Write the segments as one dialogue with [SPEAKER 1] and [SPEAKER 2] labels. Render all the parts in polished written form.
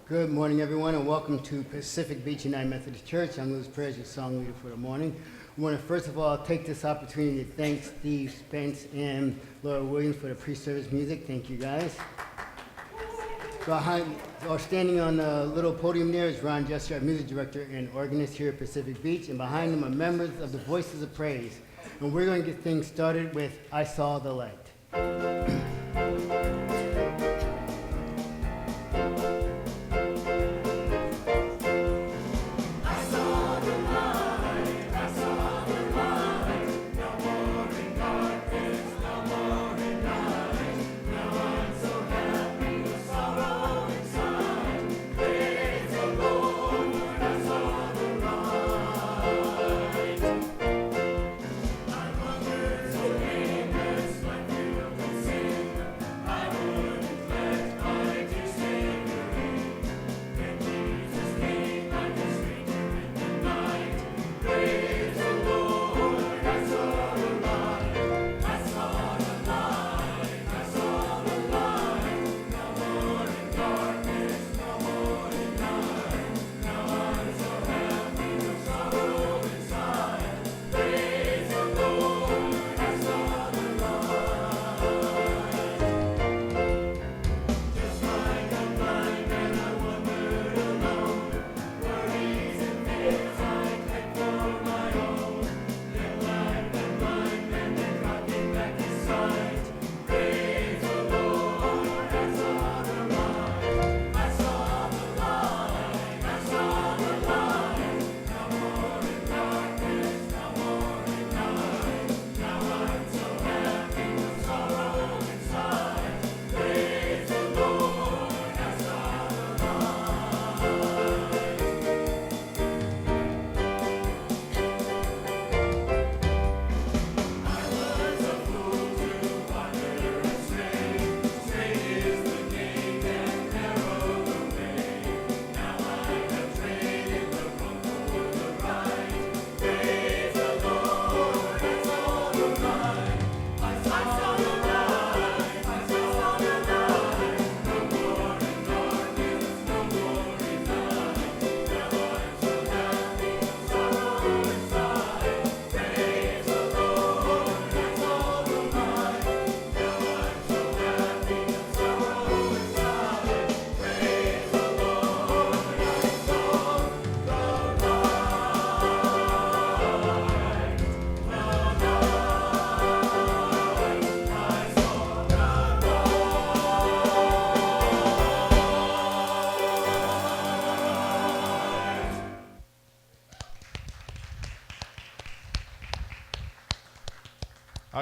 [SPEAKER 1] Good morning, everyone, and welcome to Pacific Beach United Methodist Church. I'm Louis Perez, your song leader for the morning. I want to first of all take this opportunity to thank Steve Spence and Laura Williams for the pre-service music. Thank you, guys. Behind, or standing on the little podium there is Ron Jesser, music director and organist here at Pacific Beach, and behind them are members of the Voices of Praise. And we're going to get things started with I Saw the Light.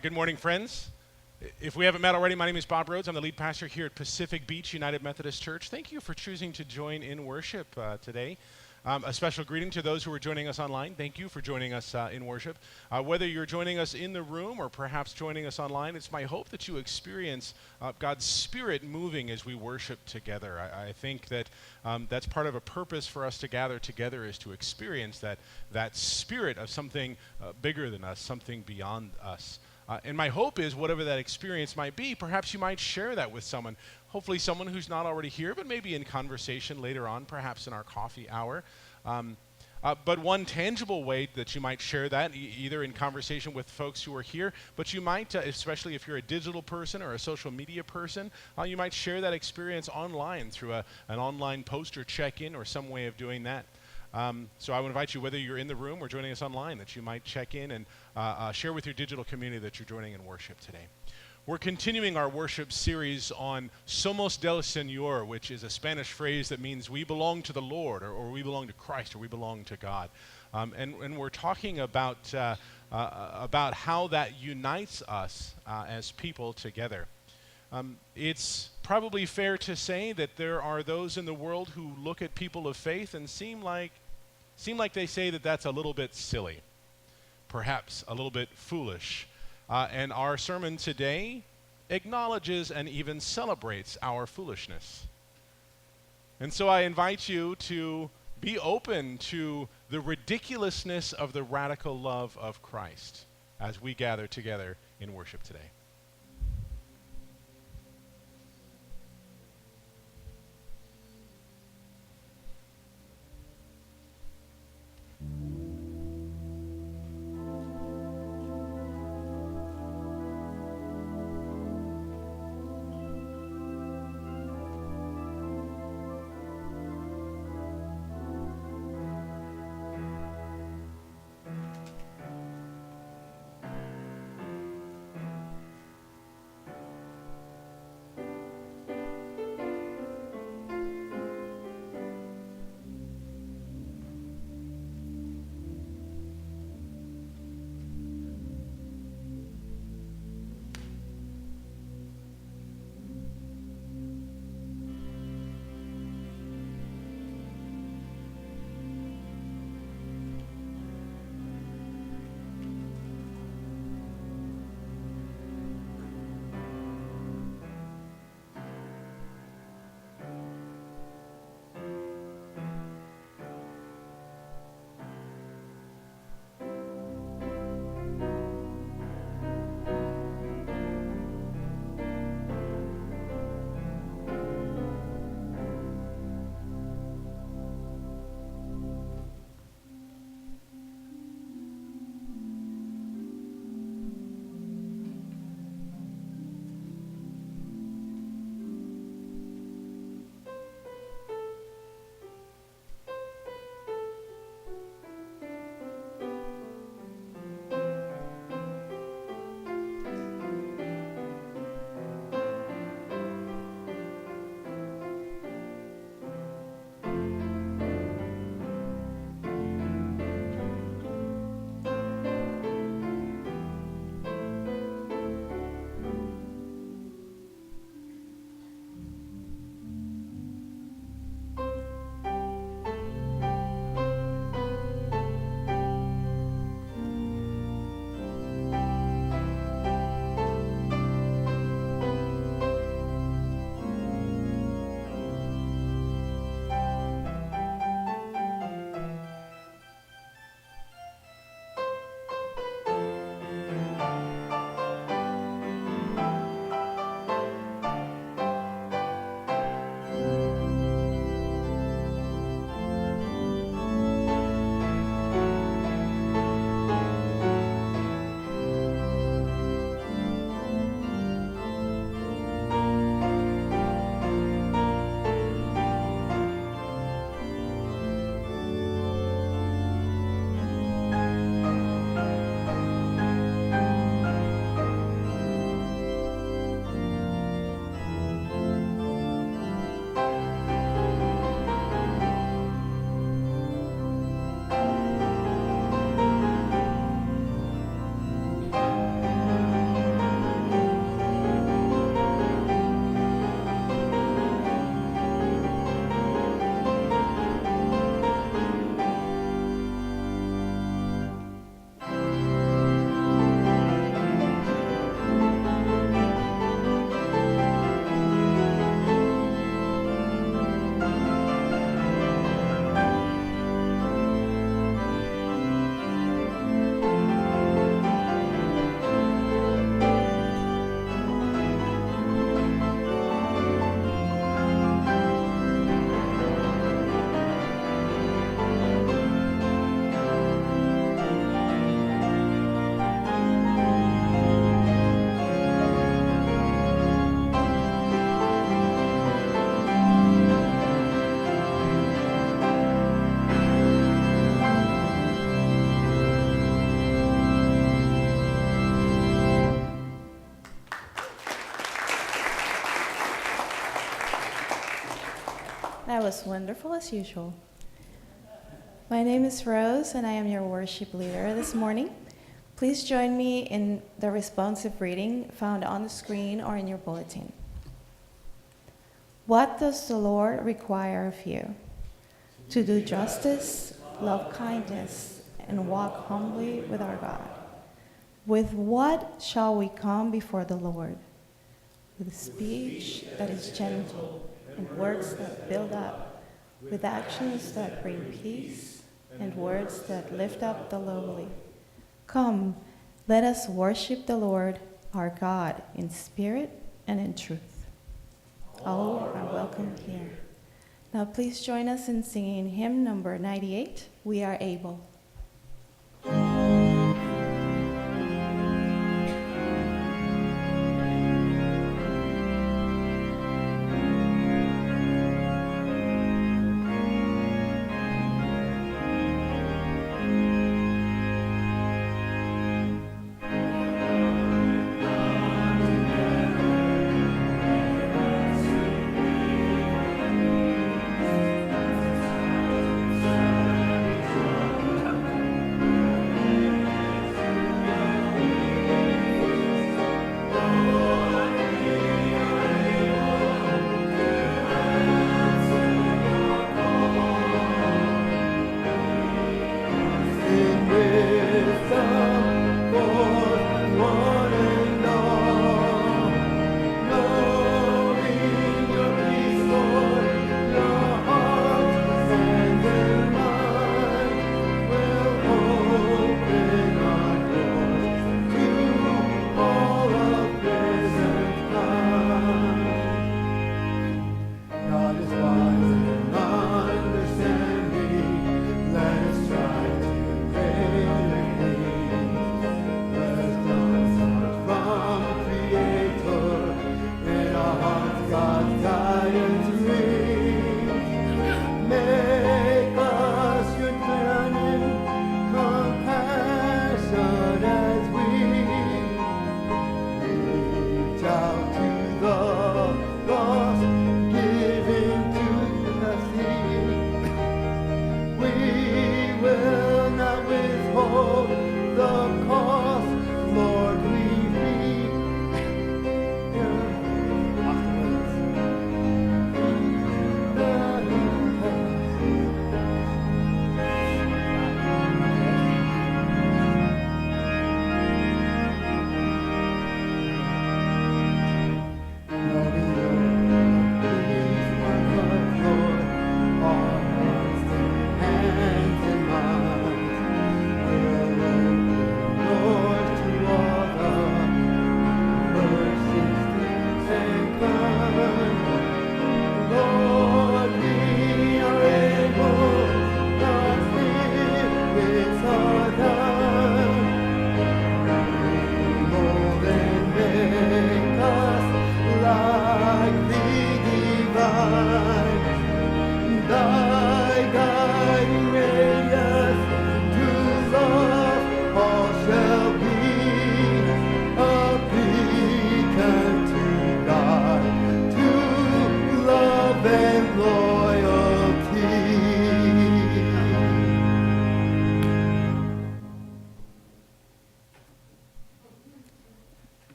[SPEAKER 2] Good morning, friends. If we haven't met already, my name is Bob Rhodes. I'm the lead pastor here at Pacific Beach United Methodist Church. Thank you for choosing to join in worship today. A special greeting to those who are joining us online. Thank you for joining us in worship. Whether you're joining us in the room or perhaps joining us online, it's my hope that you experience God's Spirit moving as we worship together. I think that that's part of a purpose for us to gather together, is to experience that spirit of something bigger than us, something beyond us. And my hope is, whatever that experience might be, perhaps you might share that with someone, hopefully someone who's not already here, but maybe in conversation later on, perhaps in our coffee hour. But one tangible way that you might share that, either in conversation with folks who are here, but you might, especially if you're a digital person or a social media person, you might share that experience online through an online post or check-in or some way of doing that. So I would invite you, whether you're in the room or joining us online, that you might check in and share with your digital community that you're joining in worship today. We're continuing our worship series on Somos del Señor, which is a Spanish phrase that means we belong to the Lord, or we belong to Christ, or we belong to God. And we're talking about how that unites us as people together. It's probably fair to say that there are those in the world who look at people of faith and seem like they say that that's a little bit silly, perhaps a little bit foolish. And our sermon today acknowledges and even celebrates our foolishness. And so I invite you to be open to the ridiculousness of the radical love of Christ as we gather together in worship today.
[SPEAKER 3] That was wonderful as usual. My name is Rose, and I am your worship leader this morning. Please join me in the responsive reading found on the screen or in your bulletin. What does the Lord require of you? To do justice, love kindness, and walk humbly with our God. With what shall we come before the Lord? With speech that is gentle, and words that build up, with actions that bring peace, and words that lift up the lowly. Come, let us worship the Lord, our God, in spirit and in truth. All are welcome here. Now please join us in singing hymn number 98, We Are Able.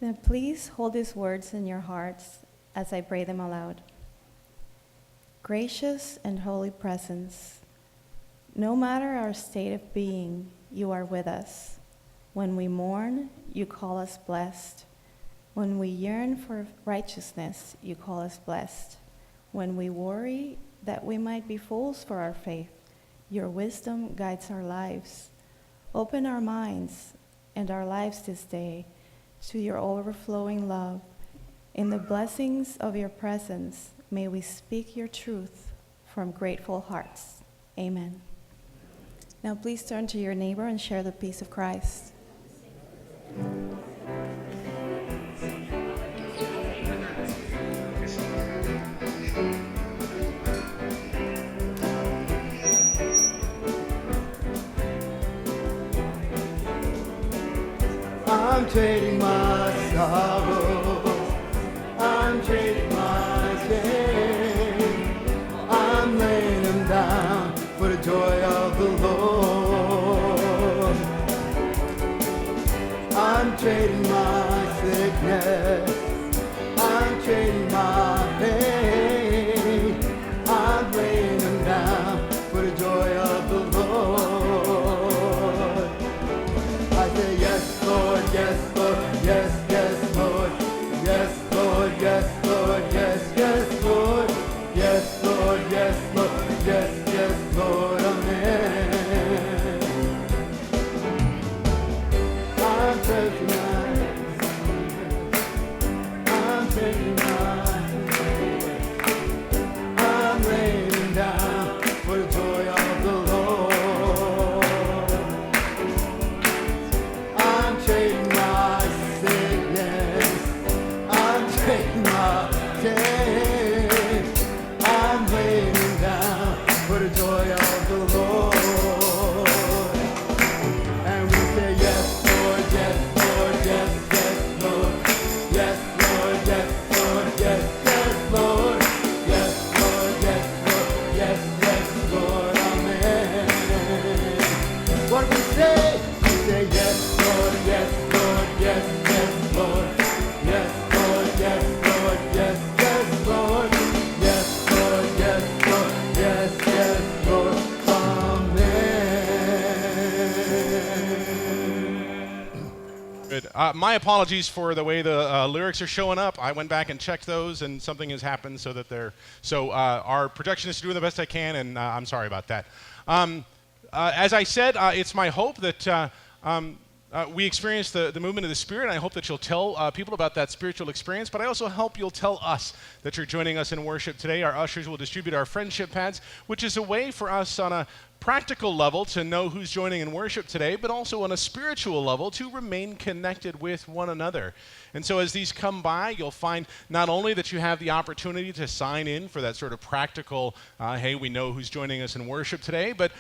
[SPEAKER 3] Now please hold these words in your hearts as I pray them aloud. Gracious and holy presence, no matter our state of being, you are with us. When we mourn, you call us blessed. When we yearn for righteousness, you call us blessed. When we worry that we might be fools for our faith, your wisdom guides our lives. Open our minds and our lives this day to your overflowing love. In the blessings of your presence, may we speak your truth from grateful hearts. Amen. Now please turn to your neighbor and share the peace of Christ.
[SPEAKER 4] I
[SPEAKER 1] I'm trading my sorrows, I'm trading my shame, I'm laying them down for the joy of the Lord. I'm trading my sickness, I'm trading my pain, I'm laying them down for the joy of the Lord. I say yes, Lord, yes, Lord, yes, yes, Lord, yes, Lord, yes, Lord, yes, yes, Lord, yes, Lord, yes, Lord, yes, yes, Lord, amen. I'm taking I'm laying down for the joy of the Lord. I'm trading my sickness, I'm trading my shame, I'm laying down for the joy of the Lord. And we say yes, Lord, yes, Lord, yes, yes, Lord, yes, Lord, yes, Lord, yes, yes, Lord, yes, Lord, yes, Lord, yes, yes, Lord, amen. What we say yes, Lord, yes, Lord, yes, yes, Lord, yes, Lord, yes, Lord, yes, yes, Lord, yes, Lord, yes, Lord, yes, yes, Lord, amen.
[SPEAKER 2] Good. My apologies for the way the lyrics are showing up. I went back and checked those, and something has happened so that they're. So our projectionist is doing the best I can, and I'm sorry about that. As I said, it's my hope that we experience the movement of the Spirit, and I hope that you'll tell people about that spiritual experience, but I also hope you'll tell us that you're joining us in worship today. Our ushers will distribute our friendship pads, which is a way for us on a practical level to know who's joining in worship today, but also on a spiritual level to remain connected with one another. And so as these come by, you'll find not only that you have the opportunity to sign in for that sort of practical, hey, we know who's joining us in worship today, but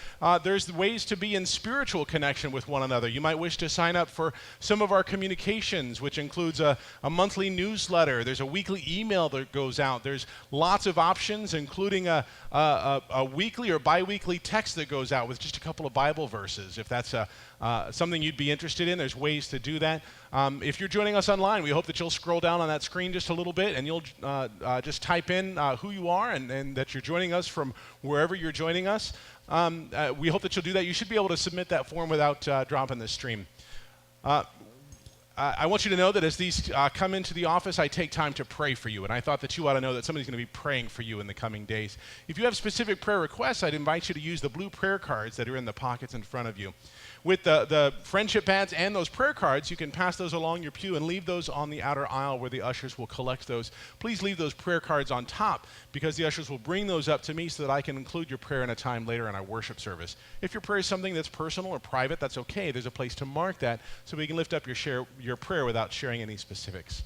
[SPEAKER 2] there's ways to be in spiritual connection with one another. You might wish to sign up for some of our communications, which includes a monthly newsletter. There's a weekly email that goes out. There's lots of options, including a weekly or bi-weekly text that goes out with just a couple of Bible verses. If that's something you'd be interested in, there's ways to do that. If you're joining us online, we hope that you'll scroll down on that screen just a little bit and you'll just type in who you are and that you're joining us from wherever you're joining us. We hope that you'll do that. You should be able to submit that form without dropping the stream. I want you to know that as these come into the office, I take time to pray for you. And I thought that you ought to know that somebody's going to be praying for you in the coming days. If you have specific prayer requests, I'd invite you to use the blue prayer cards that are in the pockets in front of you. With the friendship pads and those prayer cards, you can pass those along your pew and leave those on the outer aisle where the ushers will collect those. Please leave those prayer cards on top because the ushers will bring those up to me so that I can include your prayer in a time later in our worship service. If your prayer is something that's personal or private, that's okay. There's a place to mark that so we can lift up your prayer without sharing any specifics.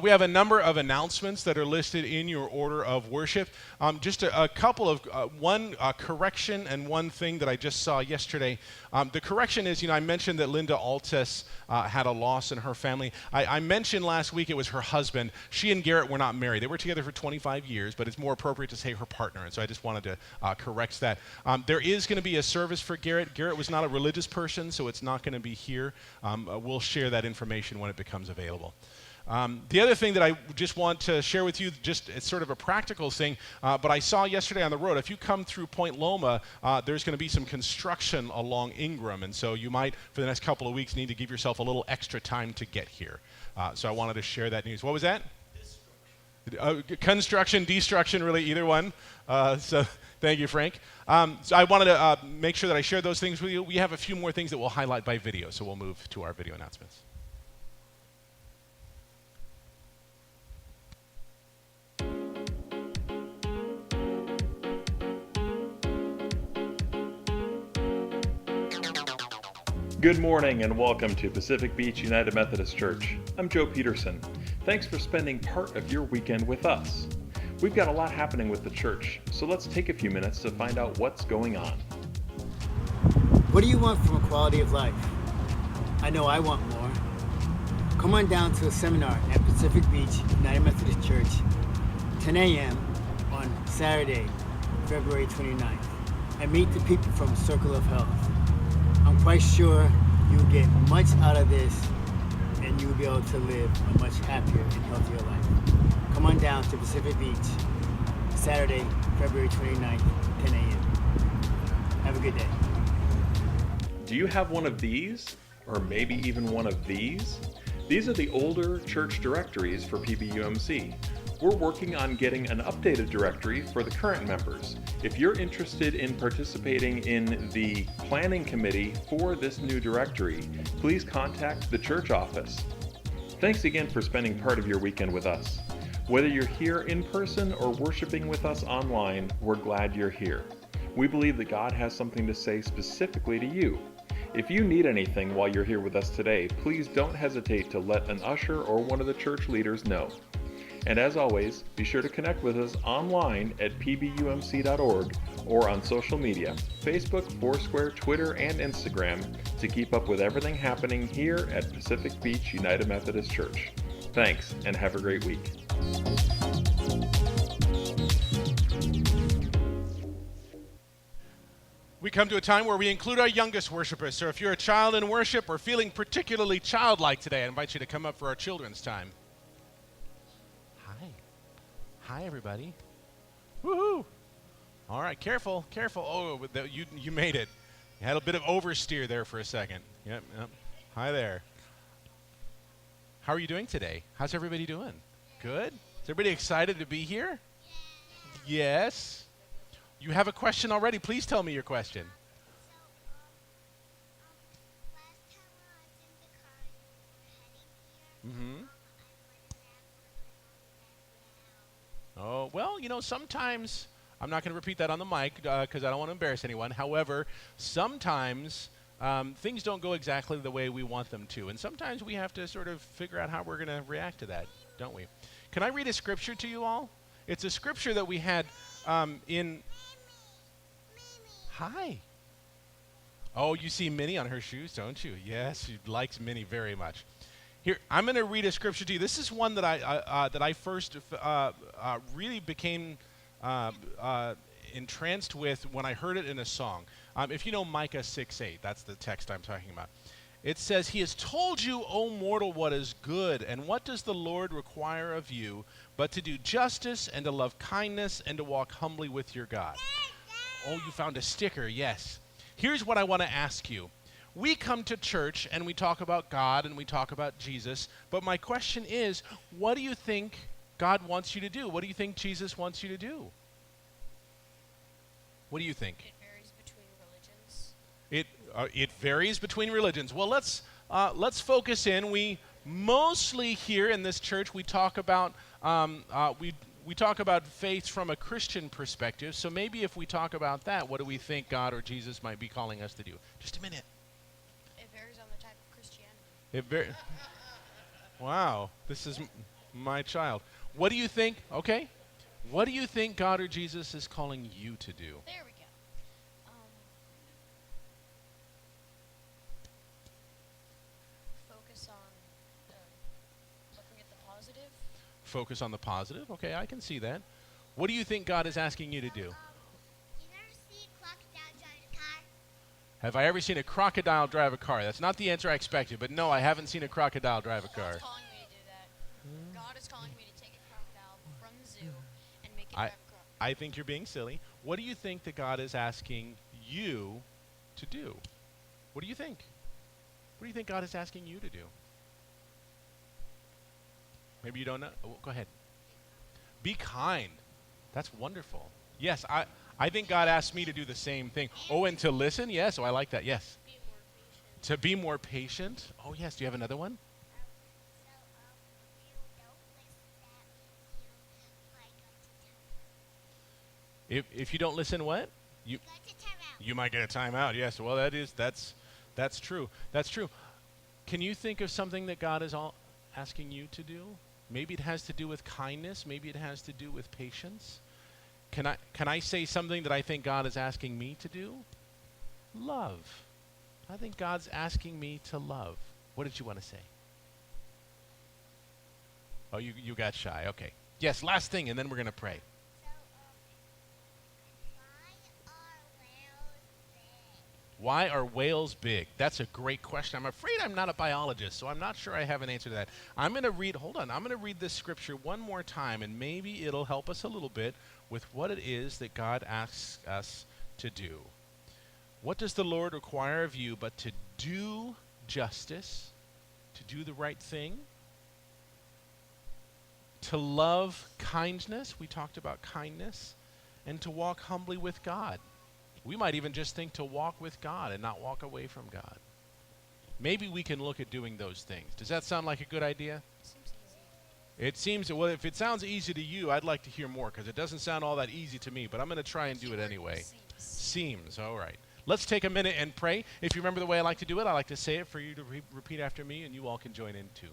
[SPEAKER 2] We have a number of announcements that are listed in your order of worship. Just a couple of, one correction and one thing that I just saw yesterday. The correction is, I mentioned that Linda Altes had a loss in her family. I mentioned last week it was her husband. She and Garrett were not married. They were together for 25 years, but it's more appropriate to say her partner, and so I just wanted to correct that. There is going to be a service for Garrett. Garrett was not a religious person, so it's not going to be here. We'll share that information when it becomes available. The other thing that I just want to share with you, just it's sort of a practical thing, but I saw yesterday on the road, if you come through Point Loma, there's going to be some construction along Ingram, and so you might, for the next couple of weeks, need to give yourself a little extra time to get here. So I wanted to share that news. What was that? Construction, destruction, really either one. So thank you, Frank. So I wanted to make sure that I share those things with you. We have a few more things that we'll highlight by video, so we'll move to our video announcements.
[SPEAKER 4] Good morning and welcome to Pacific Beach United Methodist Church. I'm Joe Peterson. Thanks for spending part of your weekend with us. We've got a lot happening with the church, so let's take a few minutes to find out what's going on.
[SPEAKER 1] What do you want from a quality of life? I know I want more. Come on down to a seminar at Pacific Beach United Methodist Church, 10 a.m. on Saturday, February 29th, and meet the people from Circle of Health. I'm quite sure you'll get much out of this, and you'll be able to live a much happier and healthier life. Come on down to Pacific Beach, Saturday, February 29th, 10 a.m. Have a good day.
[SPEAKER 4] Do you have one of these? Or maybe even one of these? These are the older church directories for PBUMC. We're working on getting an updated directory for the current members. If you're interested in participating in the planning committee for this new directory, please contact the church office. Thanks again for spending part of your weekend with us. Whether you're here in person or worshiping with us online, we're glad you're here. We believe that God has something to say specifically to you. If you need anything while you're here with us today, please don't hesitate to let an usher or one of the church leaders know. And as always, be sure to connect with us online at pbumc.org or on social media, Facebook, Foursquare, Twitter, and Instagram to keep up with everything happening here at Pacific Beach United Methodist Church. Thanks, and have a great week.
[SPEAKER 2] We come to a time where we include our youngest worshipers. So if you're a child in worship or feeling particularly childlike today, I invite you to come up for our children's time. Hi. Hi, everybody. Woohoo. All right, careful, careful. Oh, you made it. You had a bit of oversteer there for a second. Yep. Hi there. How are you doing today? How's everybody doing? Good? Is everybody excited to be here? Yes. You have a question already. Please tell me your question. Oh, well, sometimes, I'm not going to repeat that on the mic because I don't want to embarrass anyone. However, sometimes things don't go exactly the way we want them to. And sometimes we have to sort of figure out how we're going to react to that, don't we? Can I read a scripture to you all? It's a scripture that we had in... Hi. Oh, you see Minnie on her shoes, don't you? Yes, she likes Minnie very much. Here, I'm going to read a scripture to you. This is one that I first really became entranced with when I heard it in a song. If you know Micah 6:8, that's the text I'm talking about. It says, "He has told you, O mortal, what is good, and what does the Lord require of you, but to do justice and to love kindness and to walk humbly with your God." Oh, you found a sticker, yes. Here's what I want to ask you. We come to church and we talk about God and we talk about Jesus, but my question is, what do you think God wants you to do? What do you think Jesus wants you to do? What do you think?
[SPEAKER 5] It varies between religions.
[SPEAKER 2] It varies between religions. Well, let's focus in. We mostly here in this church we talk about we talk about faith from a Christian perspective. So maybe if we talk about that, what do we think God or Jesus might be calling us to do? Just a minute.
[SPEAKER 5] It varies on the type of Christianity.
[SPEAKER 2] Wow, this is my child. What do you think? Okay. What do you think God or Jesus is calling you to do?
[SPEAKER 5] There we go. Focus on looking at the positive.
[SPEAKER 2] Focus on the positive. Okay, I can see that. What do you think God is asking you to do?
[SPEAKER 6] You ever see a crocodile drive a car?
[SPEAKER 2] Have I ever seen a crocodile drive a car? That's not the answer I expected, but no, I haven't seen a crocodile drive a car.
[SPEAKER 5] God's calling me to do that. God is calling me to take a crocodile from the zoo and make it drive a car.
[SPEAKER 2] I think you're being silly. What do you think that God is asking you to do? What do you think? What do you think God is asking you to do? Maybe you don't know. Oh, go ahead. Be kind. That's wonderful. Yes, I think God asked me to do the same thing. Oh, and to listen? Yes. Oh, I like that. Yes.
[SPEAKER 6] Be more patient.
[SPEAKER 2] To be more patient? Oh, yes. Do you have another one?
[SPEAKER 6] If you don't listen, that means you might go to time.
[SPEAKER 2] If you don't listen, what?
[SPEAKER 6] Go to time out.
[SPEAKER 2] You might get a timeout. Yes. Well, that's true. That's true. Can you think of something that God is asking you to do? Maybe it has to do with kindness. Maybe it has to do with patience. Can I say something that I think God is asking me to do? Love. I think God's asking me to love. What did you want to say? Oh, you got shy. Okay. Yes, last thing, and then we're going to pray.
[SPEAKER 6] So, why are whales big?
[SPEAKER 2] Why are whales big? That's a great question. I'm afraid I'm not a biologist, so I'm not sure I have an answer to that. I'm going to read this scripture one more time, and maybe it'll help us a little bit with what it is that God asks us to do. What does the Lord require of you but to do justice, to do the right thing, to love kindness? We talked about kindness, and to walk humbly with God. We might even just think to walk with God and not walk away from God. Maybe we can look at doing those things. Does that sound like a good idea?
[SPEAKER 5] Seems easy.
[SPEAKER 2] It seems, well, if it sounds easy to you, I'd like to hear more, because it doesn't sound all that easy to me, but I'm going to try and do it anyway. Seems, all right. Let's take a minute and pray. If you remember the way I like to do it, I like to say it for you to repeat after me, and you all can join in too.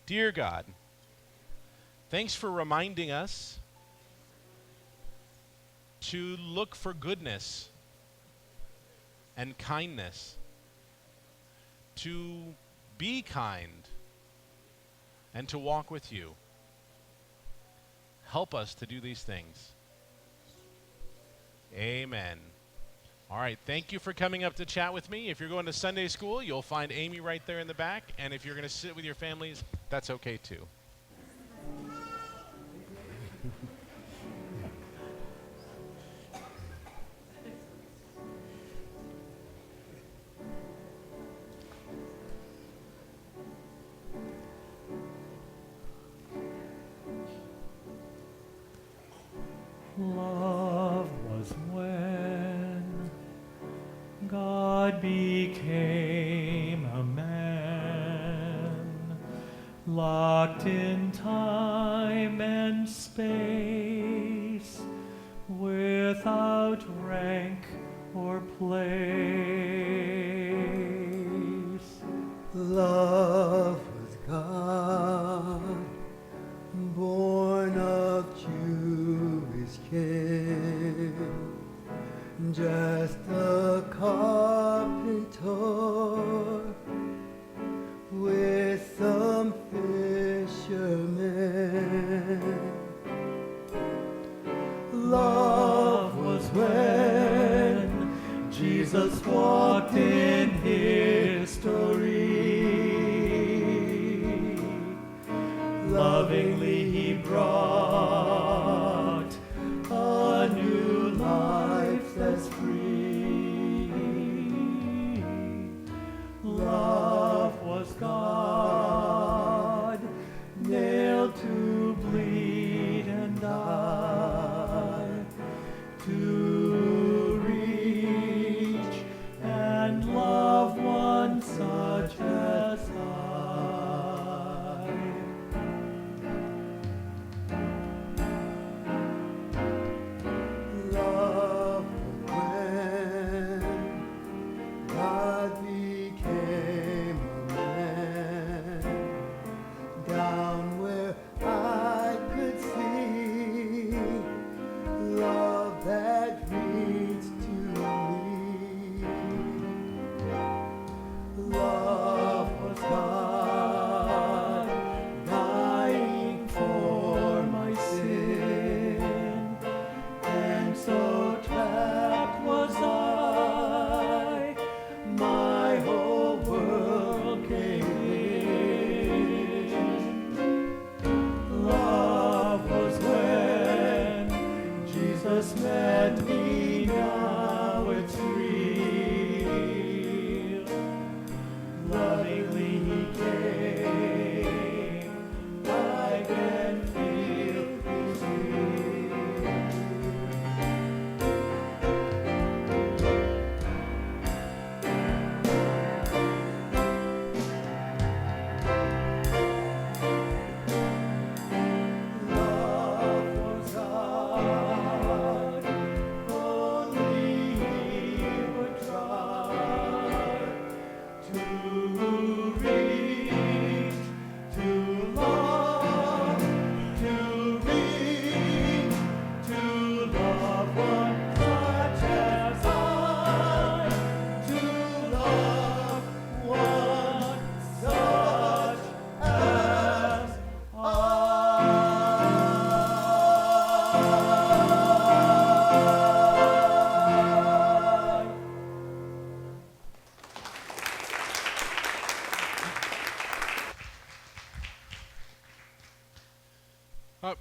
[SPEAKER 2] Dear God, thanks for reminding us to look for goodness and kindness, to be kind, and to walk with you. Help us to do these things. Amen. All right, thank you for coming up to chat with me. If you're going to Sunday school, you'll find Amy right there in the back, and if you're going to sit with your families, that's okay too.
[SPEAKER 7] Love was when God became a man, locked in time and space, without rank or place.
[SPEAKER 1] Love was God, born of Jewish kin, just a carpenter with some fishermen. Love was when Jesus walked in history. Lovingly he brought a new life that's free. Love was God, nailed to bleed and die, to reach and love one such as I.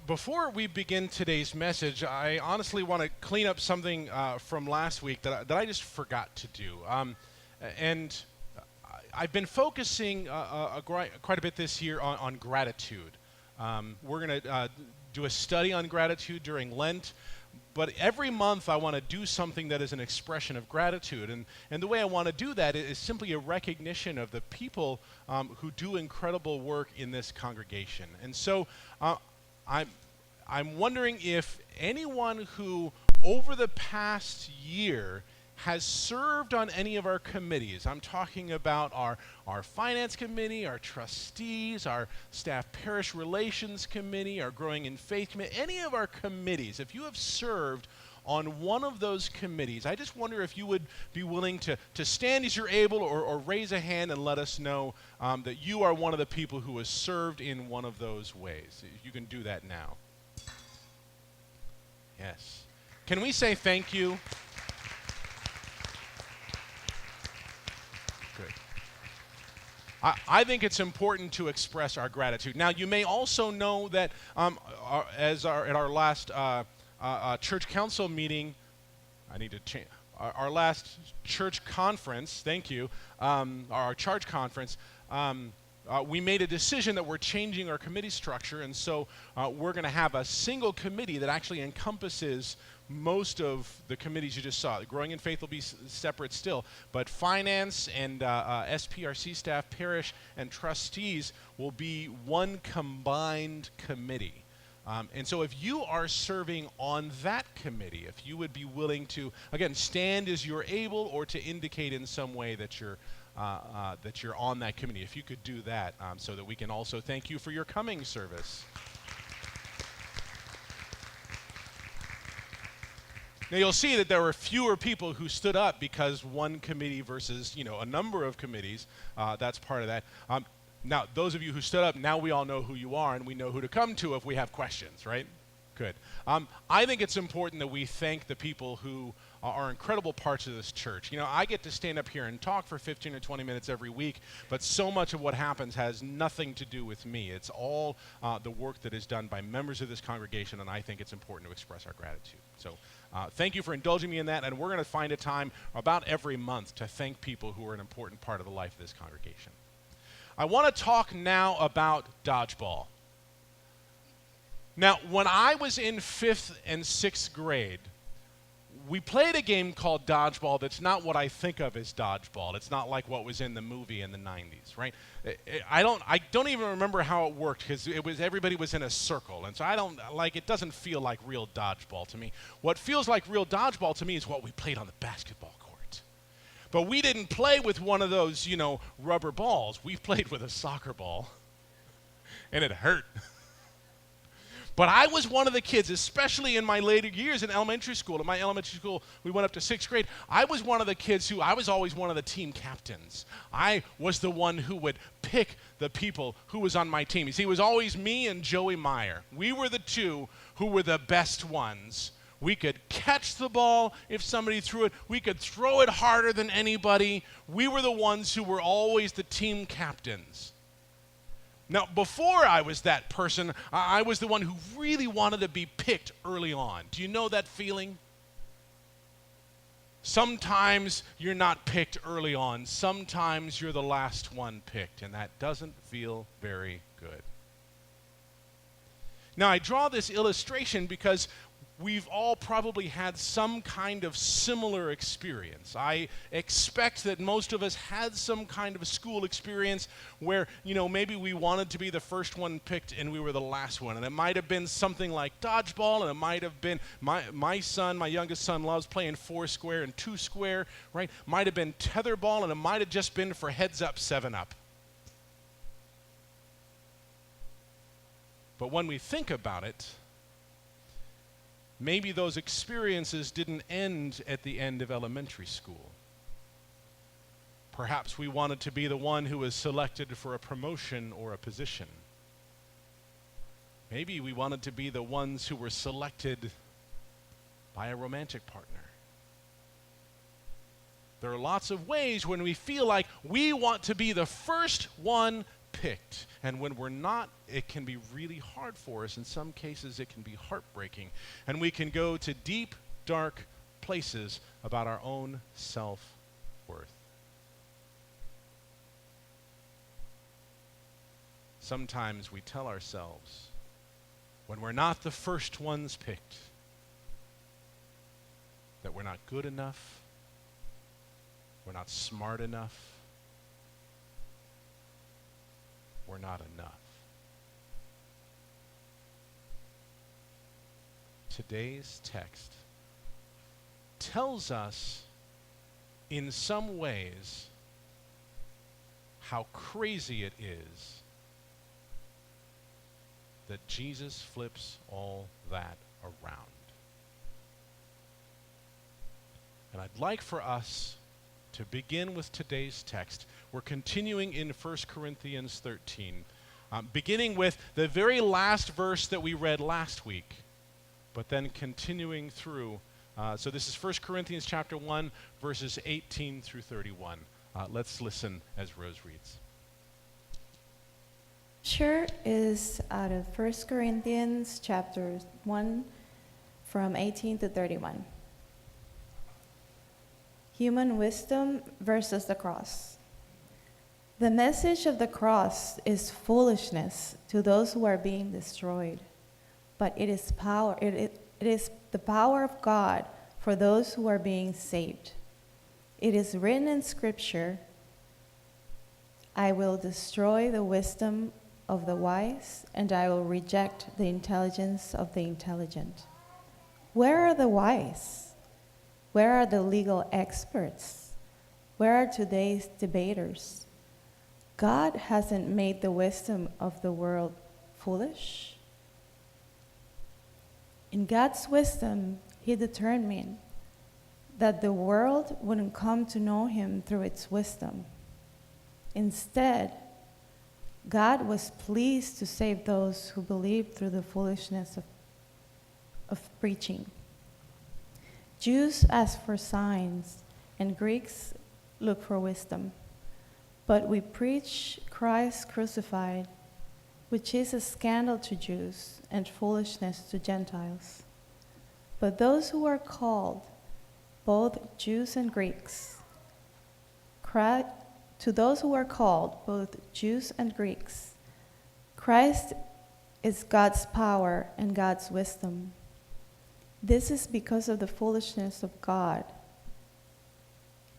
[SPEAKER 2] Before we begin today's message, I honestly want to clean up something from last week that I just forgot to do. And I've been focusing quite a bit this year on gratitude. We're going to do a study on gratitude during Lent. But every month I want to do something that is an expression of gratitude. And the way I want to do that is simply a recognition of the people who do incredible work in this congregation. And so I'm wondering if anyone who over the past year has served on any of our committees. I'm talking about our finance committee, our trustees, our staff parish relations committee, our growing in faith committee, any of our committees. If you have served on one of those committees, I just wonder if you would be willing to stand as you're able or raise a hand and let us know that you are one of the people who has served in one of those ways. You can do that now. Yes. Can we say thank you? Good. I think it's important to express our gratitude. Now, you may also know that at our last church council meeting, I need to change. Our last church conference, thank you, our charge conference, we made a decision that we're changing our committee structure, and so we're going to have a single committee that actually encompasses most of the committees you just saw. The Growing in Faith will be separate still, but finance and SPRC staff, parish, and trustees will be one combined committee. And so if you are serving on that committee, if you would be willing to, again, stand as you're able or to indicate in some way that you're on that committee, if you could do that so that we can also thank you for your coming service. Now you'll see that there were fewer people who stood up because one committee versus, a number of committees, that's part of that. Now, those of you who stood up, now we all know who you are and we know who to come to if we have questions, right? Good. I think it's important that we thank the people who are incredible parts of this church. I get to stand up here and talk for 15 or 20 minutes every week, but so much of what happens has nothing to do with me. It's all the work that is done by members of this congregation, and I think it's important to express our gratitude. So thank you for indulging me in that, and we're going to find a time about every month to thank people who are an important part of the life of this congregation. I want to talk now about dodgeball. Now, when I was in 5th and 6th grade, we played a game called dodgeball that's not what I think of as dodgeball. It's not like what was in the movie in the 90s, right? I don't even remember how it worked because everybody was in a circle, and so it doesn't feel like real dodgeball to me. What feels like real dodgeball to me is what we played on the basketball court. But we didn't play with one of those, rubber balls. We played with a soccer ball, and it hurt. But I was one of the kids, especially in my later years in elementary school. In my elementary school, we went up to 6th grade. I was one of the kids I was always one of the team captains. I was the one who would pick the people who was on my team. You see, it was always me and Joey Meyer. We were the two who were the best ones. We could catch the ball if somebody threw it. We could throw it harder than anybody. We were the ones who were always the team captains. Now, before I was that person, I was the one who really wanted to be picked early on. Do you know that feeling? Sometimes you're not picked early on. Sometimes you're the last one picked, and that doesn't feel very good. Now, I draw this illustration because we've all probably had some kind of similar experience. I expect that most of us had some kind of a school experience where, maybe we wanted to be the first one picked and we were the last one. And it might have been something like dodgeball, and it might have been my youngest son loves playing 4-square and 2-square, right? Might have been tetherball, and it might have just been for heads up, 7-up. But when we think about it, maybe those experiences didn't end at the end of elementary school. Perhaps we wanted to be the one who was selected for a promotion or a position. Maybe we wanted to be the ones who were selected by a romantic partner. There are lots of ways when we feel like we want to be the first one picked. And when we're not, it can be really hard for us. In some cases, it can be heartbreaking. And we can go to deep, dark places about our own self-worth. Sometimes we tell ourselves, when we're not the first ones picked, that we're not good enough, we're not smart enough, we're not enough. Today's text tells us in some ways how crazy it is that Jesus flips all that around. And I'd like for us to begin with today's text. We're continuing in 1 Corinthians 13, beginning with the very last verse that we read last week, but then continuing through. So this is 1 Corinthians chapter 1, verses 18 through 31. Let's listen as Rose reads.
[SPEAKER 3] Scripture is out of 1 Corinthians chapter 1 from 18 to 31. Human wisdom versus the cross. The message of the cross is foolishness to those who are being destroyed, but it is power. It is the power of God for those who are being saved. It is written in Scripture, I will destroy the wisdom of the wise, and I will reject the intelligence of the intelligent. Where are the wise? Where are the legal experts? Where are today's debaters? God hasn't made the wisdom of the world foolish. In God's wisdom, He determined that the world wouldn't come to know Him through its wisdom. Instead, God was pleased to save those who believed through the foolishness of preaching. Jews ask for signs, and Greeks look for wisdom. But we preach Christ crucified, which is a scandal to Jews and foolishness to Gentiles. But those who are called, both Jews and Greeks, to those who are called, both Jews and Greeks, Christ is God's power and God's wisdom. This is because of the foolishness of God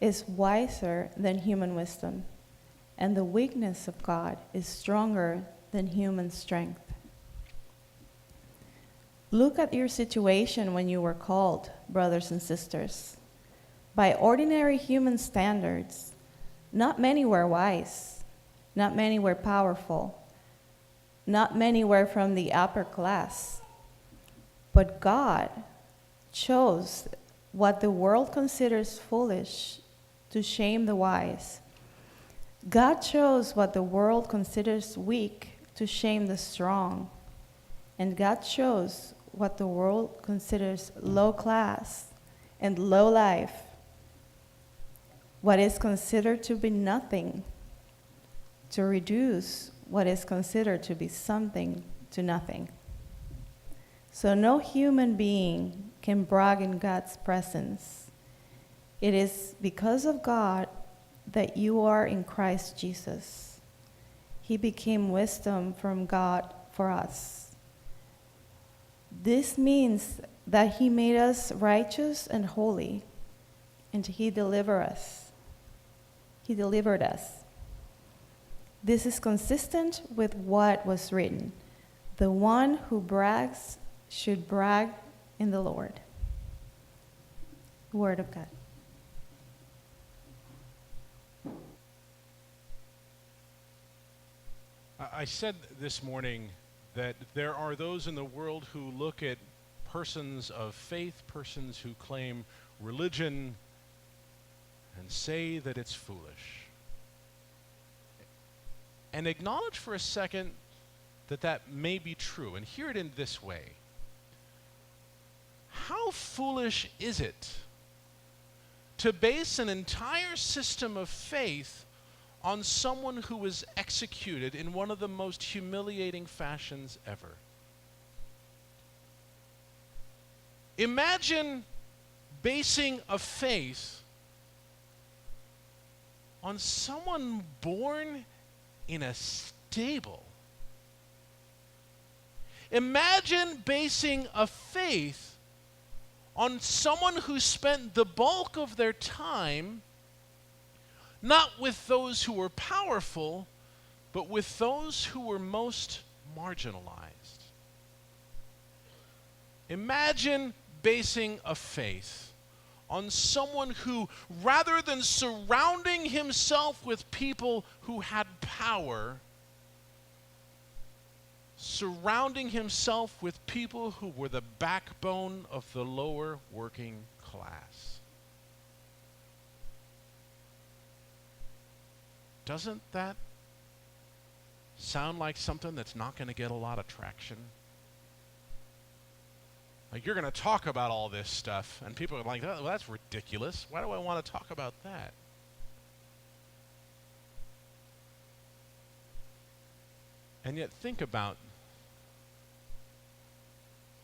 [SPEAKER 3] is wiser than human wisdom, and the weakness of God is stronger than human strength. Look at your situation when you were called, brothers and sisters. By ordinary human standards, not many were wise, not many were powerful, not many were from the upper class. But God chose what the world considers foolish to shame the wise. God chose what the world considers weak to shame the strong. And God chose what the world considers low class and low life, what is considered to be nothing, to reduce what is considered to be something to nothing. So no human being can brag in God's presence. It is because of God that you are in Christ Jesus. He became wisdom from God for us. This means that He made us righteous and holy, and He delivered us. He delivered us. This is consistent with what was written. The one who brags should brag in the Lord. Word of God.
[SPEAKER 2] I said this morning that there are those in the world who look at persons of faith, persons who claim religion, and say that it's foolish. And acknowledge for a second that that may be true, and hear it in this way. How foolish is it to base an entire system of faith on someone who was executed in one of the most humiliating fashions ever. Imagine basing a faith on someone born in a stable. Imagine basing a faith on someone who spent the bulk of their time not with those who were powerful, but with those who were most marginalized. Imagine basing a faith on someone who, rather than surrounding himself with people who had power, surrounding himself with people who were the backbone of the lower working class. Doesn't that sound like something that's not going to get a lot of traction? Like, you're going to talk about all this stuff, and people are like, oh, well, that's ridiculous. Why do I want to talk about that? And yet think about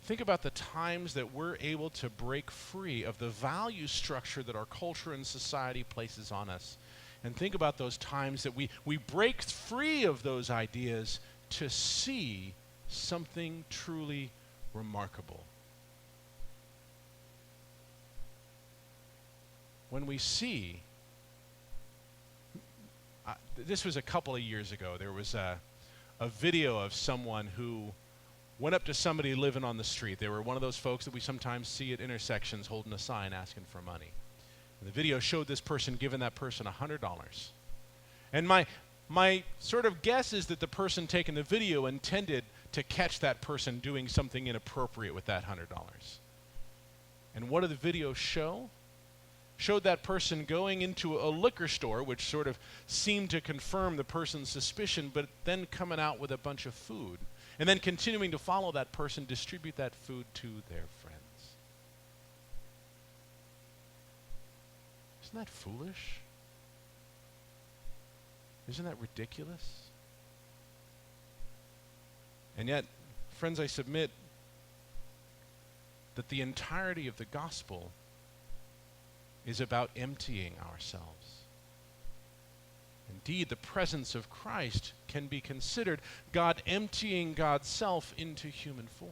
[SPEAKER 2] the times that we're able to break free of the value structure that our culture and society places on us. And think about those times that we break free of those ideas to see something truly remarkable. When we see, this was a couple of years ago, there was a video of someone who went up to somebody living on the street. They were one of those folks that we sometimes see at intersections holding a sign asking for money. And the video showed this person giving that person $100. And my sort of guess is that the person taking the video intended to catch that person doing something inappropriate with that $100. And what did the video show? Showed that person going into a liquor store, which sort of seemed to confirm the person's suspicion, but then coming out with a bunch of food, and then continuing to follow that person, distribute that food to their friends. Isn't that foolish? Isn't that ridiculous? And yet, friends, I submit that the entirety of the gospel is about emptying ourselves. Indeed, the presence of Christ can be considered God emptying God's self into human form.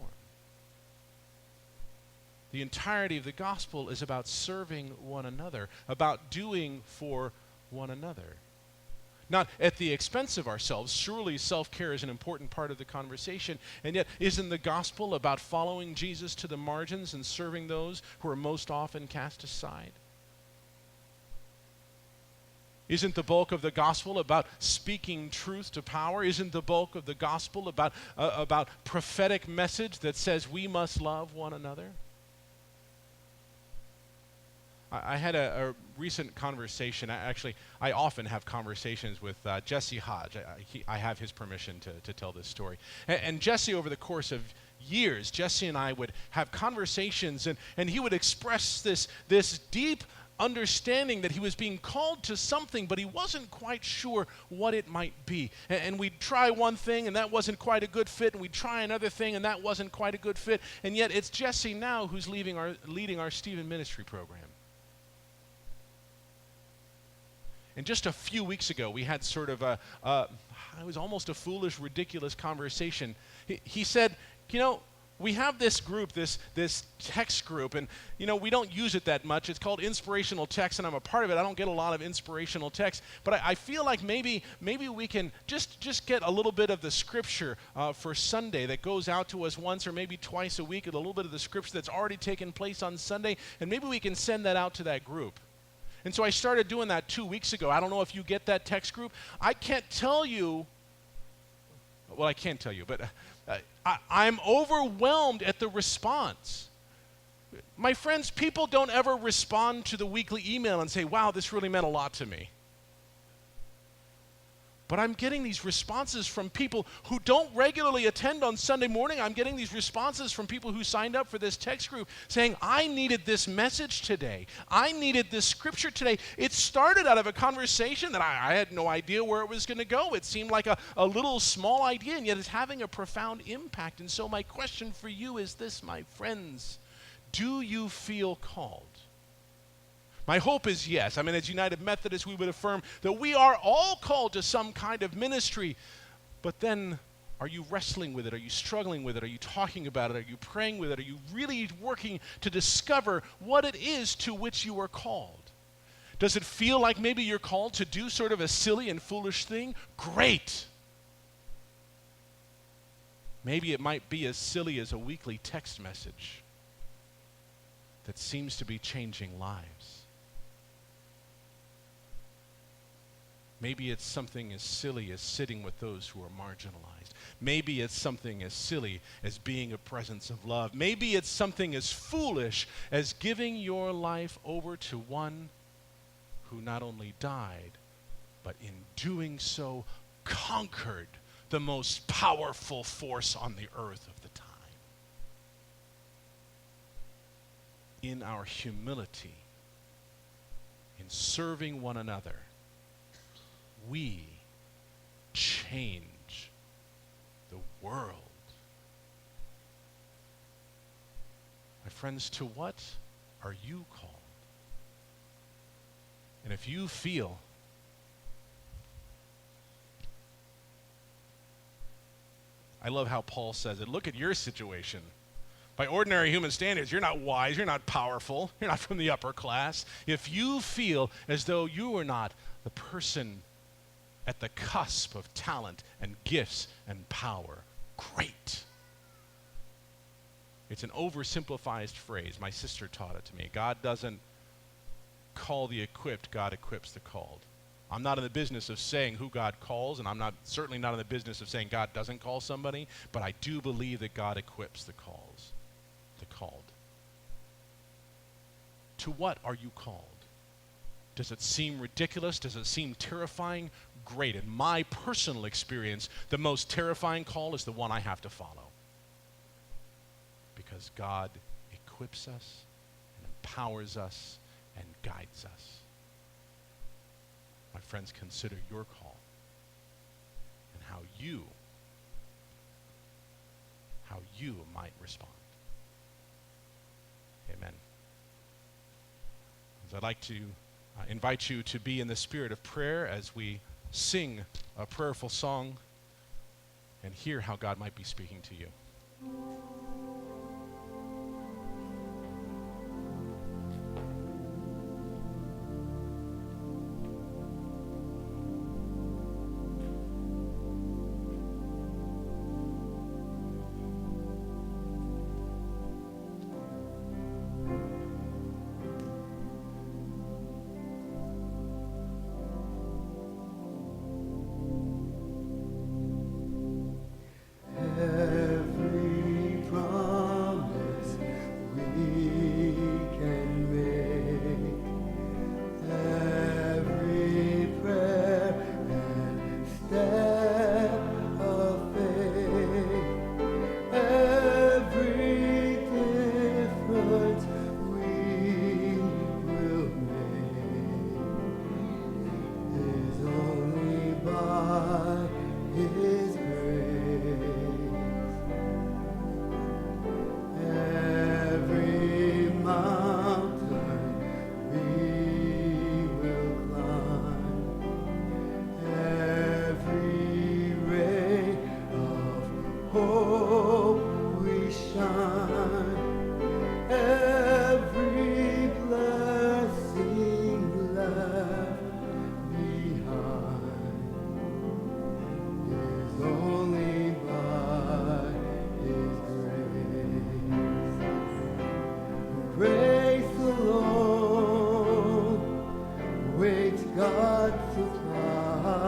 [SPEAKER 2] The entirety of the gospel is about serving one another, about doing for one another. Not at the expense of ourselves. Surely self-care is an important part of the conversation, and yet isn't the gospel about following Jesus to the margins and serving those who are most often cast aside? Isn't the bulk of the gospel about speaking truth to power? Isn't the bulk of the gospel about prophetic message that says we must love one another? I had a recent conversation. I often have conversations with Jesse Hodge. I have his permission to tell this story. And Jesse, over the course of years, Jesse and I would have conversations, and he would express this deep understanding that he was being called to something, but he wasn't quite sure what it might be. And we'd try one thing, and that wasn't quite a good fit, and we'd try another thing, and that wasn't quite a good fit. And yet it's Jesse now who's leading our Stephen ministry program. And just a few weeks ago, we had sort of it was almost a foolish, ridiculous conversation. He said, we have this group, this text group, and we don't use it that much. It's called Inspirational Text, and I'm a part of it. I don't get a lot of inspirational text, but I feel like maybe we can just get a little bit of the scripture for Sunday that goes out to us once or maybe twice a week, a little bit of the scripture that's already taken place on Sunday, and maybe we can send that out to that group. And so I started doing that 2 weeks ago. I don't know if you get that text group. I can't tell you, well, I can't tell you, but I'm overwhelmed at the response. My friends, people don't ever respond to the weekly email and say, wow, this really meant a lot to me. But I'm getting these responses from people who don't regularly attend on Sunday morning. I'm getting these responses from people who signed up for this text group saying, I needed this message today. I needed this scripture today. It started out of a conversation that I had no idea where it was going to go. It seemed like a little small idea, and yet it's having a profound impact. And so my question for you is this, my friends. Do you feel called? My hope is yes. I mean, as United Methodists, we would affirm that we are all called to some kind of ministry. But then, are you wrestling with it? Are you struggling with it? Are you talking about it? Are you praying with it? Are you really working to discover what it is to which you are called? Does it feel like maybe you're called to do sort of a silly and foolish thing? Great. Maybe it might be as silly as a weekly text message that seems to be changing lives. Maybe it's something as silly as sitting with those who are marginalized. Maybe it's something as silly as being a presence of love. Maybe it's something as foolish as giving your life over to one who not only died, but in doing so conquered the most powerful force on the earth of the time. In our humility, in serving one another, we change the world. My friends, to what are you called? And if you feel I love how Paul says it. Look at your situation. By ordinary human standards, you're not wise, you're not powerful, you're not from the upper class. If you feel as though you are not the person at the cusp of talent and gifts and power, great. It's an oversimplified phrase. My sister taught it to me. God doesn't call the equipped, God equips the called. I'm not in the business of saying who God calls, and I'm certainly not in the business of saying God doesn't call somebody, but I do believe that God equips the called. To what are you called? Does it seem ridiculous? Does it seem terrifying? Great. In my personal experience, the most terrifying call is the one I have to follow. Because God equips us and empowers us and guides us. My friends, consider your call and how you might respond. Amen. I'd like to invite you to be in the spirit of prayer as we sing a prayerful song and hear how God might be speaking to you.
[SPEAKER 1] Every promise we can make, every prayer and step of faith, every difference we will make is only by His grace. Every mountain we will climb, every ray of hope we shine, every blessing left behind is only by His grace. Grace alone waits God supplies,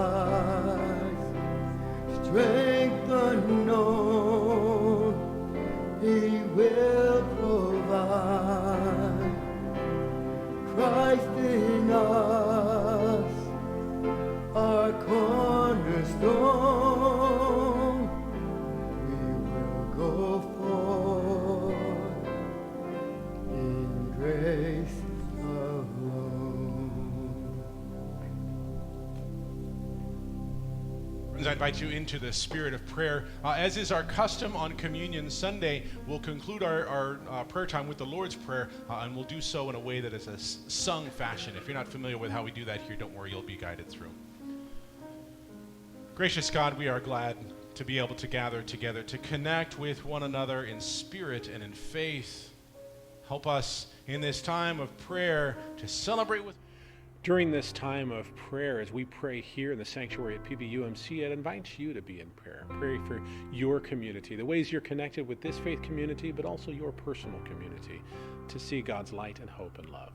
[SPEAKER 1] strength unknown He will provide. Christ in us, our corner.
[SPEAKER 2] I invite you into the spirit of prayer. As is our custom on Communion Sunday, we'll conclude our prayer time with the Lord's Prayer, and we'll do so in a way that is a sung fashion. If you're not familiar with how we do that here, don't worry, you'll be guided through. Gracious God, we are glad to be able to gather together, to connect with one another in spirit and in faith. Help us in this time of prayer to celebrate with.
[SPEAKER 8] During this time of prayer, as we pray here in the sanctuary at PBUMC, I'd invite you to be in prayer. Pray for your community, the ways you're connected with this faith community, but also your personal community, to see God's light and hope and love.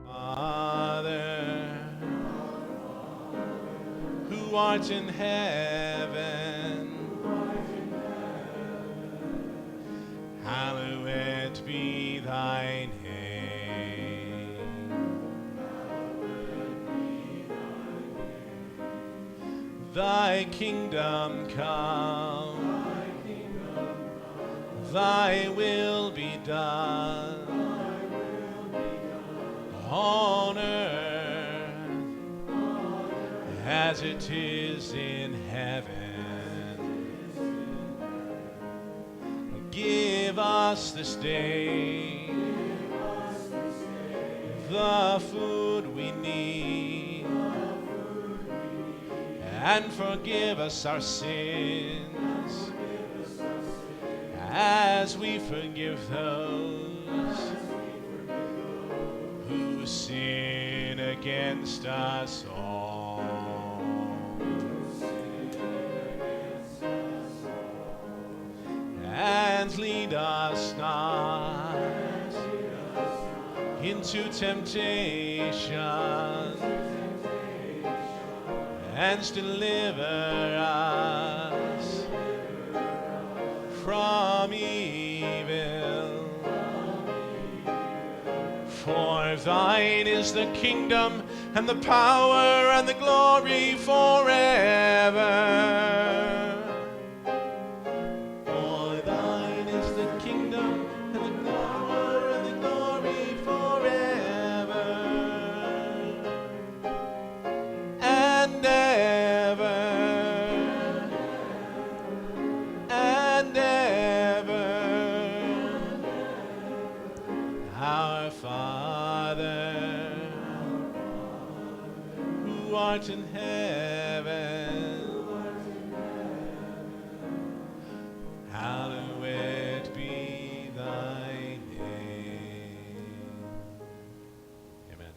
[SPEAKER 2] Father, who art in heaven, hallowed be thy name. Thy kingdom come, thy will be done on earth as it is in heaven. Give us this day the food we need, and forgive us our sins as we forgive those who sin against us all. And lead us not into temptation, and deliver us from evil. For thine is the kingdom, and the power, and the glory forever. For thine is the kingdom, and the power, and the glory forever and ever and ever. Our Father, who art in heaven, hallowed be thy name. Amen.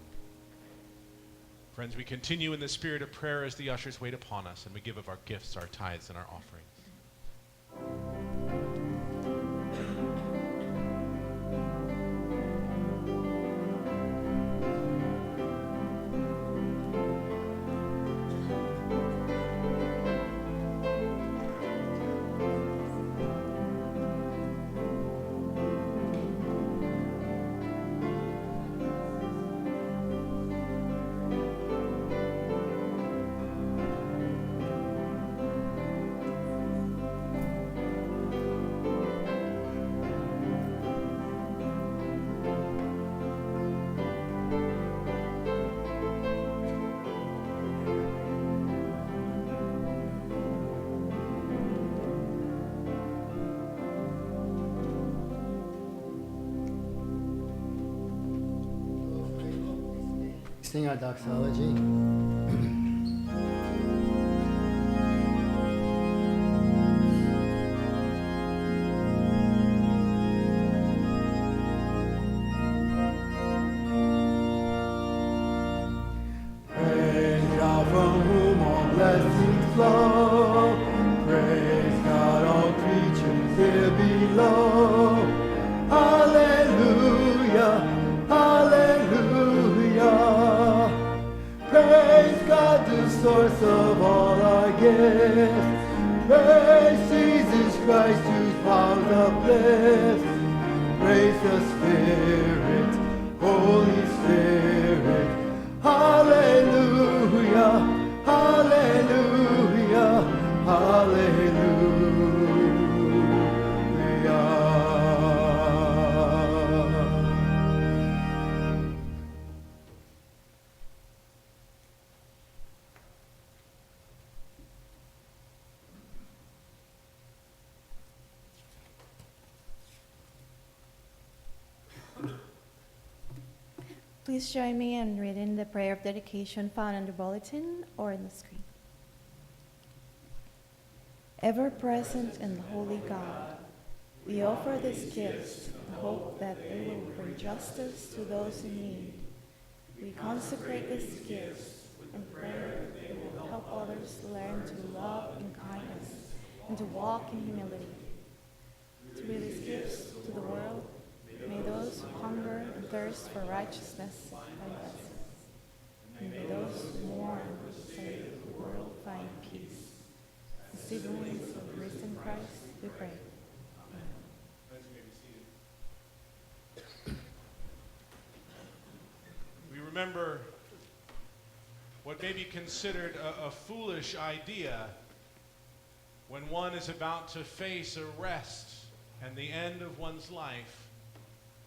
[SPEAKER 2] Friends, we continue in the spirit of prayer as the ushers wait upon us, and we give of our gifts, our tithes, and our offerings.
[SPEAKER 1] Sing our doxology. Praise blessings flow. Praise God, all creatures here below. Hallelujah, hallelujah. Praise God, the source of all our gifts. Praise Jesus Christ, whose powers uplift. Praise the Spirit, Holy Spirit. Hallelujah, hallelujah, hallelujah.
[SPEAKER 3] Please join me in reading the prayer of dedication found in the bulletin or in the screen. Ever present and holy God, we offer these gifts and hope that they will bring justice to those in need. We consecrate these gifts and pray that they will help others learn to love in kindness and to walk in humility. Through these gifts to the world, may those who hunger and thirst for righteousness find blessings. And may those who mourn and say the world find peace. The siblings of the risen Christ, we pray.
[SPEAKER 2] We remember what may be considered a foolish idea when one is about to face arrest and the end of one's life,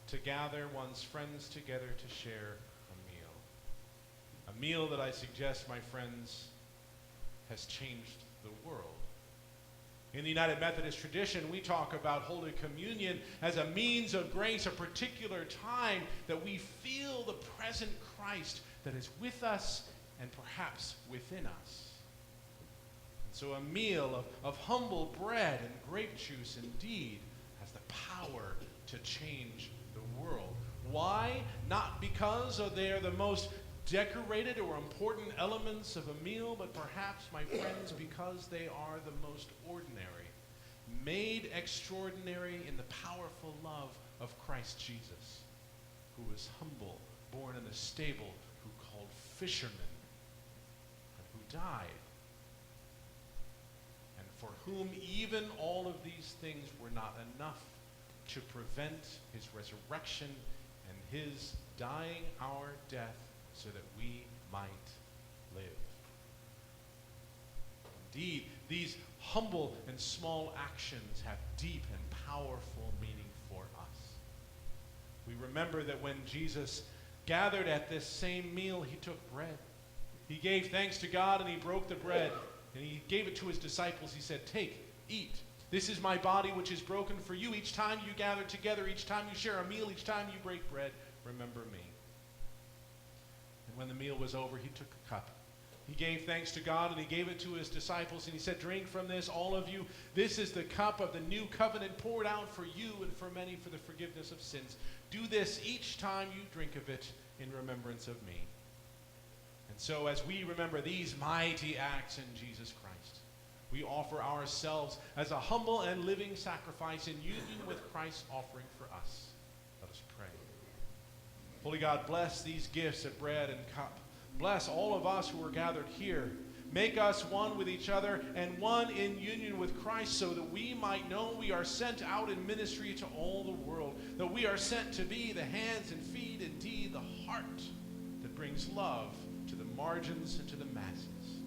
[SPEAKER 2] to gather one's friends together to share a meal. A meal that I suggest, my friends, has changed the world. In the United Methodist tradition, we talk about Holy Communion as a means of grace, a particular time that we feel the present Christ that is with us and perhaps within us. And so a meal of humble bread and grape juice indeed has the power to change the world. Why? Not because they are the most decorated or important elements of a meal, but perhaps, my friends, because they are the most ordinary, made extraordinary in the powerful love of Christ Jesus, who was humble, born in a stable, who called fishermen, and who died, and for whom even all of these things were not enough to prevent his resurrection and his dying our death so that we might live. Indeed, these humble and small actions have deep and powerful meaning for us. We remember that when Jesus gathered at this same meal, he took bread. He gave thanks to God and he broke the bread and he gave it to his disciples. He said, "Take, eat. This is my body which is broken for you. Each time you gather together, each time you share a meal, each time you break bread, remember me." And when the meal was over, he took a cup. He gave thanks to God and he gave it to his disciples and he said, "Drink from this, all of you. This is the cup of the new covenant poured out for you and for many for the forgiveness of sins. Do this each time you drink of it in remembrance of me." And so as we remember these mighty acts in Jesus Christ, we offer ourselves as a humble and living sacrifice in union with Christ's offering for us. Let us pray. Holy God, bless these gifts of bread and cup. Bless all of us who are gathered here. Make us one with each other and one in union with Christ so that we might know we are sent out in ministry to all the world, that we are sent to be the hands and feet, indeed the heart that brings love to the margins and to the masses.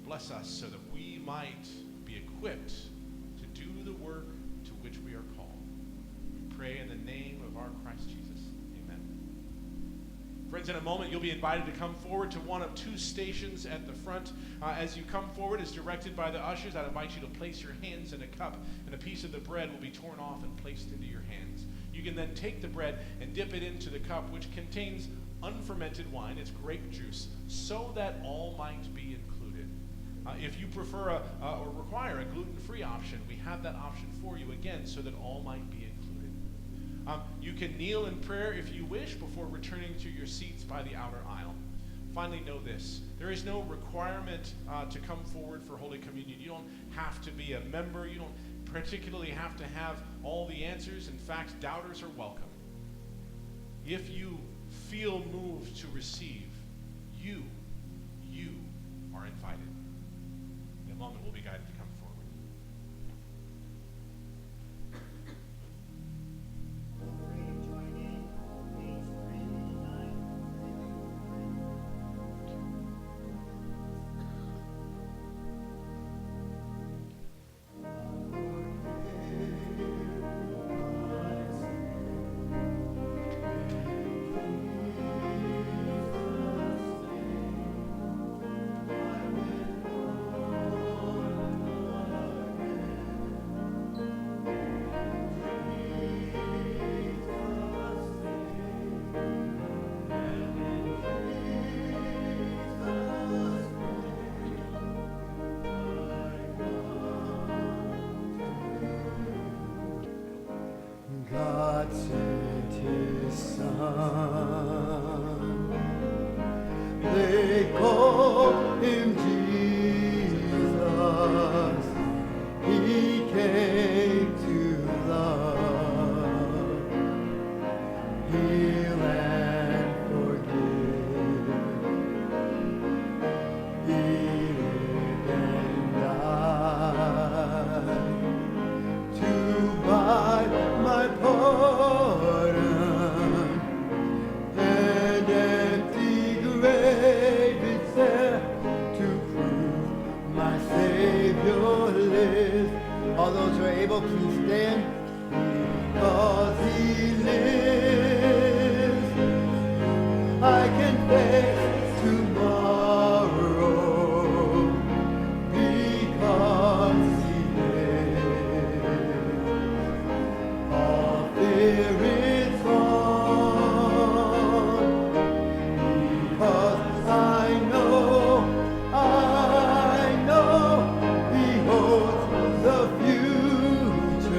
[SPEAKER 2] Bless us so that we might be equipped to do the work to which we are called. We pray in the name of our Christ Jesus. Amen. Friends, in a moment you'll be invited to come forward to one of two stations at the front. As you come forward, as directed by the ushers, I'd invite you to place your hands in a cup, and a piece of the bread will be torn off and placed into your hands. You can then take the bread and dip it into the cup, which contains unfermented wine, it's grape juice, so that all might be included. If you prefer or require a gluten-free option, we have that option for you again so that all might be included. You can kneel in prayer if you wish before returning to your seats by the outer aisle. finally know this. There is no requirement to come forward for Holy Communion. You don't have to be a member. You don't particularly have to have all the answers. In fact, doubters are welcome. If you feel moved to receive, you are invited. In a moment, we'll be guided to come forward.
[SPEAKER 1] God sent his son. They called him Jesus. He came to love, heal and forgive. He lived and died to buy my pardon, and empty grave is there to prove my Savior lives. All those who are able, please stand. Because he lives, I can face tomorrow. Because he lives, all fear is gone. Because I know he holds the future,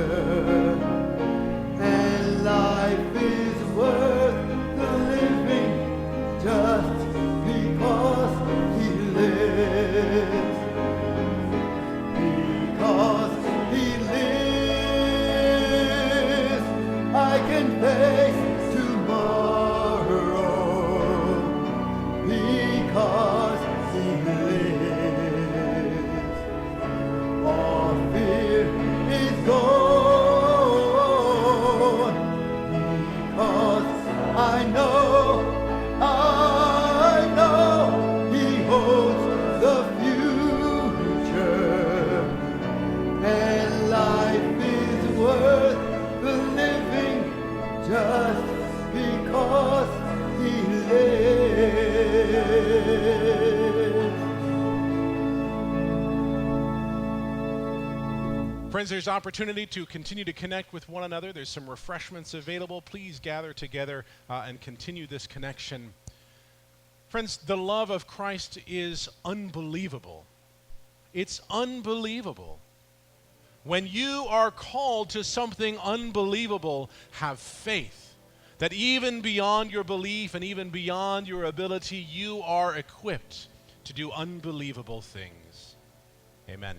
[SPEAKER 1] and life is worth the living just because he lives. Because he lives, I can face tomorrow. Because he lives, all fear is gone. Because I know he holds the future, and life is worth the living just because he lives.
[SPEAKER 2] Friends, there's opportunity to continue to connect with one another. There's some refreshments available. Please gather together and continue this connection. Friends, the love of Christ is unbelievable. It's unbelievable. When you are called to something unbelievable, have faith that even beyond your belief and even beyond your ability, you are equipped to do unbelievable things. Amen.